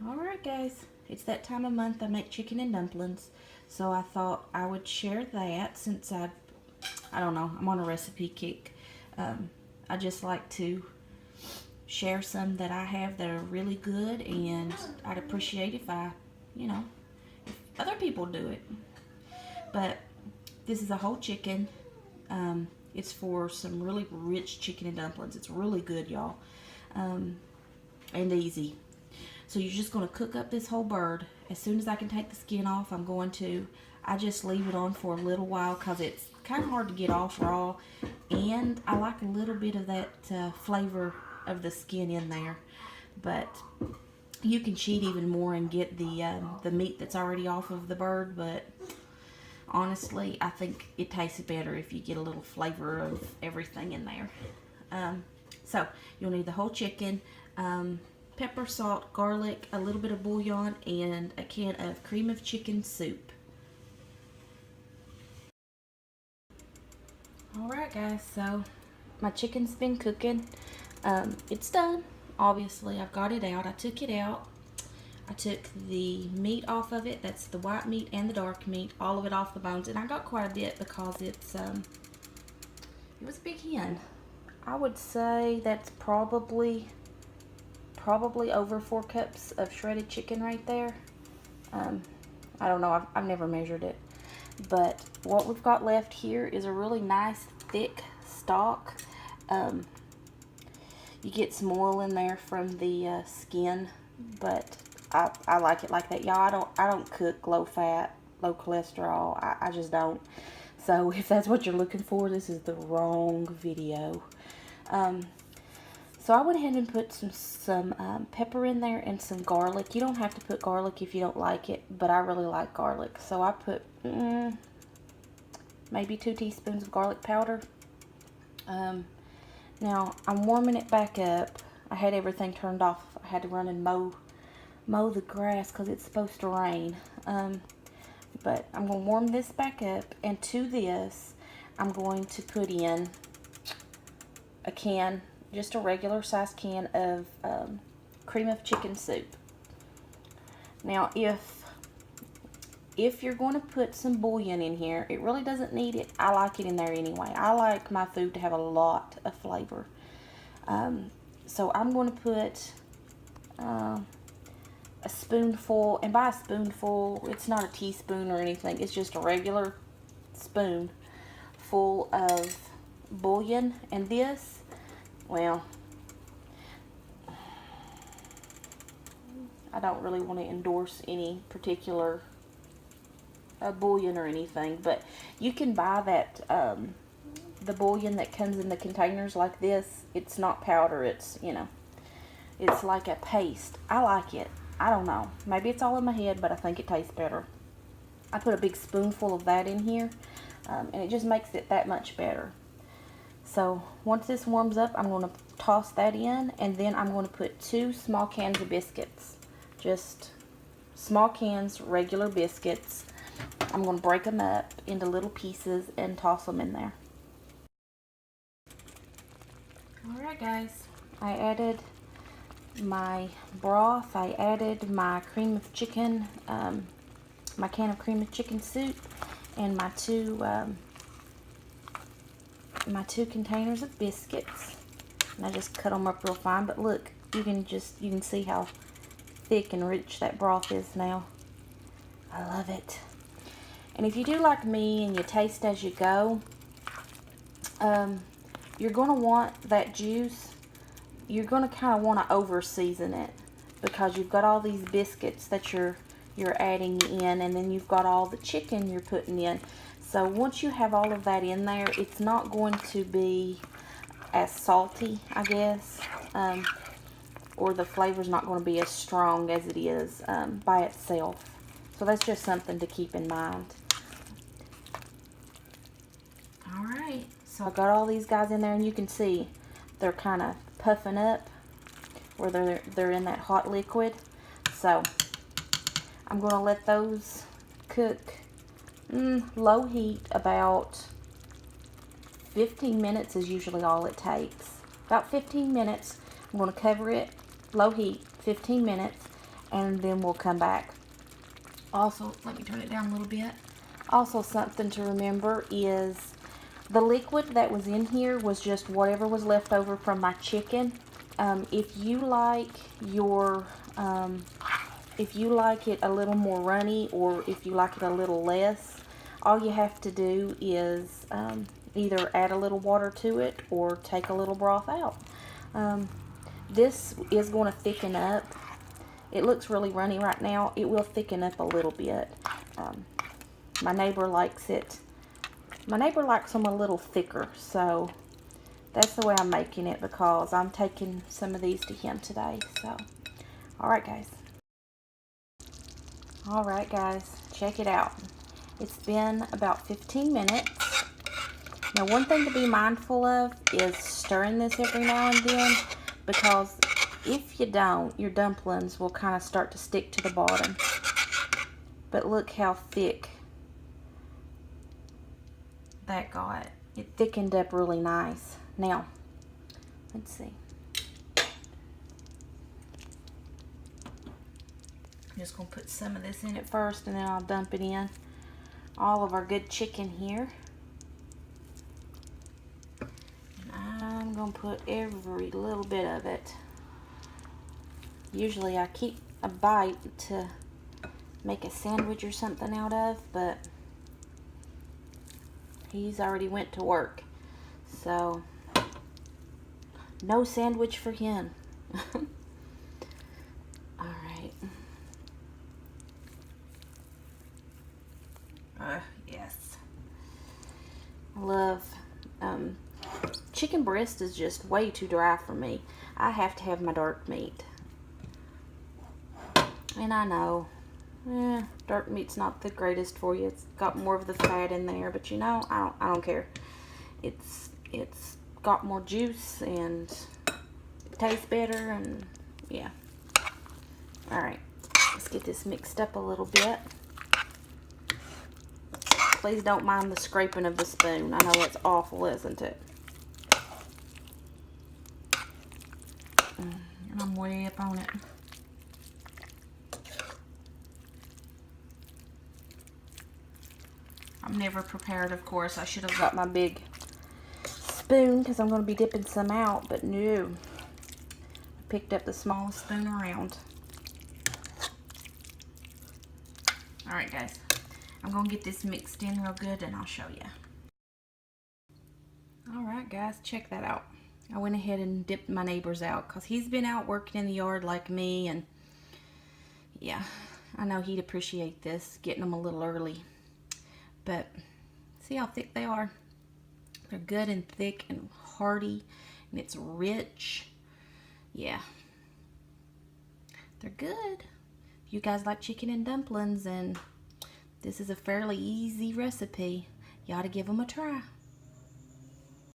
Alright guys, it's that time of month I make chicken and dumplings. So I thought I would share that since I don't know, I'm on a recipe kick. I just like to share some that I have that are really good, and I'd appreciate if if other people do it. But this is a whole chicken. It's for some really rich chicken and dumplings. It's really good, y'all, and easy. So you're just going to cook up this whole bird. As soon as I can take the skin off, I just leave it on for a little while because it's kind of hard to get off raw. And I like a little bit of that flavor of the skin in there. But you can cheat even more and get the meat that's already off of the bird. But honestly, I think it tastes better if you get a little flavor of everything in there. So you'll need the whole chicken, pepper, salt, garlic, a little bit of bouillon, and a can of cream of chicken soup. Alright guys, so my chicken's been cooking. It's done. Obviously, I've got it out. I took it out. I took the meat off of it. That's the white meat and the dark meat. All of it off the bones. And I got quite a bit because it was a big hen. I would say that's probably over 4 cups of shredded chicken right there. I don't know, I've never measured it. But what we've got left here is a really nice thick stock. You get some oil in there from the skin, but I like it like that, y'all. I don't cook low fat, low cholesterol. I just don't. So if that's what you're looking for, this is the wrong video. So I went ahead and put some pepper in there and some garlic. You don't have to put garlic if you don't like it, but I really like garlic. So I put maybe 2 teaspoons of garlic powder. Now I'm warming it back up. I had everything turned off. I had to run and mow the grass because it's supposed to rain. But I'm going to warm this back up, and to this I'm going to put in a can, just a regular size can of cream of chicken soup. Now if you're going to put some bouillon in here, it really doesn't need it. I like it in there anyway. I like my food to have a lot of flavor. So I'm going to put a spoonful, and by a spoonful, it's not a teaspoon or anything. It's just a regular spoon full of bouillon. And this, well, I don't really want to endorse any particular bouillon or anything, but you can buy that the bouillon that comes in the containers like this. It's not powder, it's, it's like a paste. I like it. I don't know, maybe it's all in my head, but I think it tastes better. I put a big spoonful of that in here, and it just makes it that much better. So once this warms up, I'm going to toss that in, and then I'm going to put 2 small cans of biscuits. Just small cans, regular biscuits. I'm going to break them up into little pieces and toss them in there. Alright guys, I added my broth, I added my cream of chicken, my can of cream of chicken soup, and my two containers of biscuits. And I just cut them up real fine, but look, you can see how thick and rich that broth is now. I love it. And if you do like me and you taste as you go, you're going to want that juice. You're going to kind of want to over season it, because you've got all these biscuits that you're adding in, and then you've got all the chicken you're putting in. So once you have all of that in there, it's not going to be as salty, I guess, or the flavor's not going to be as strong as it is by itself. So that's just something to keep in mind. Alright, so I've got all these guys in there, and you can see they're kind of puffing up, or they're in that hot liquid. So I'm going to let those cook low heat. About 15 minutes is usually all it takes. About 15 minutes. I'm going to cover it low heat 15 minutes, and then we'll come back. Also, let me turn it down a little bit. Also, something to remember is the liquid that was in here was just whatever was left over from my chicken. If you like it a little more runny, or if you like it a little less, all you have to do is either add a little water to it or take a little broth out. This is going to thicken up. It looks really runny right now. It will thicken up a little bit. My neighbor likes it. My neighbor likes them a little thicker, so that's the way I'm making it, because I'm taking some of these to him today. So, alright guys. Alright guys, check it out. It's been about 15 minutes. Now, one thing to be mindful of is stirring this every now and then, because if you don't, your dumplings will kind of start to stick to the bottom. But look how thick that got. It thickened up really nice. Now, let's see. I'm just going to put some of this in it first, and then I'll dump it in. All of our good chicken here. And I'm going to put every little bit of it. Usually I keep a bite to make a sandwich or something out of, but he's already went to work, so no sandwich for him. Alright. Yes. I love chicken breast is just way too dry for me. I have to have my dark meat. And I know, dark meat's not the greatest for you. It's got more of the fat in there, but you know, I don't care. It's got more juice and it tastes better, and yeah. All right, let's get this mixed up a little bit. Please don't mind the scraping of the spoon. I know that's awful, isn't it? And I'm way up on it. I'm never prepared, of course. I should have got my big spoon because I'm going to be dipping some out, but no. I picked up the smallest spoon around. Alright guys, I'm going to get this mixed in real good and I'll show you. Alright guys, check that out. I went ahead and dipped my neighbors out because he's been out working in the yard like me, and yeah, I know he'd appreciate this, getting them a little early. But see how thick they are? They're good and thick and hearty, and it's rich. Yeah, they're good. If you guys like chicken and dumplings, and this is a fairly easy recipe, you ought to give them a try.